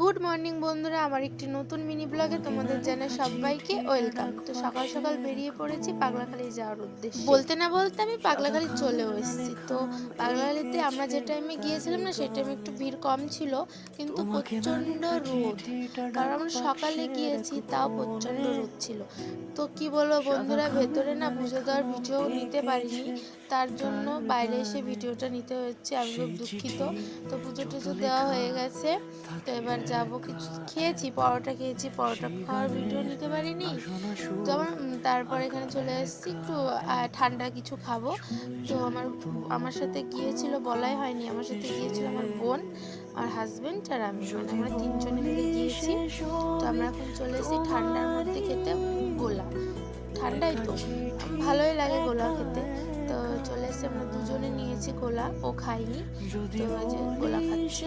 Good morning বন্ধুরা, আমার একটি নতুন মিনি ব্লগে তোমাদের জানাই সবাইকে ওয়েলকাম। তো সকাল সকাল বেরিয়ে পড়েছি পাগলাখালি যাওয়ার উদ্দেশ্যে। বলতে না বলতে আমি পাগলাখালি চলেও এসেছি। তো পাগলাখালিতে আমরা যে টাইমে গিয়েছিলাম না, সেই টাইমে একটু ভিড় কম ছিল, কিন্তু প্রচণ্ড রোদ। কারণ আমরা সকালে গিয়েছি, তাও প্রচণ্ড রোদ ছিল। তো কি বলবো বন্ধুরা, ভেতরে না পুজো দেওয়ার ভিডিও নিতে পারিনি, তার জন্য বাইরে এসে ভিডিওটা নিতে হচ্ছে। আমি খুব দুঃখিত। তো পুজো টুজো দেওয়া হয়ে গেছে। তো এবার যাবো, কিছু খেয়েছি, পরোটা খেয়েছি, পরোটা খাওয়ার ভিডিও নিতে পারিনি। যেমন তারপর এখানে চলে এসেছি, একটু ঠান্ডা কিছু খাবো। তো আমার সাথে গিয়েছিল, বলাই হয়নি, আমার সাথে গিয়েছিল আমার বোন, আর হাজবেন্ড আর আমি, মানে আমরা তিনজনে মিলে গিয়েছি। তো আমরা এখন চলে এসেছি ঠান্ডার মধ্যে খেতে গোলা। ঠান্ডাই তো ভালোই লাগে গোলা খেতে। তো চলে এসে আমরা দুজনে নিয়েছি গোলা, ও খাইনি। তো যে গোলা খাচ্ছি।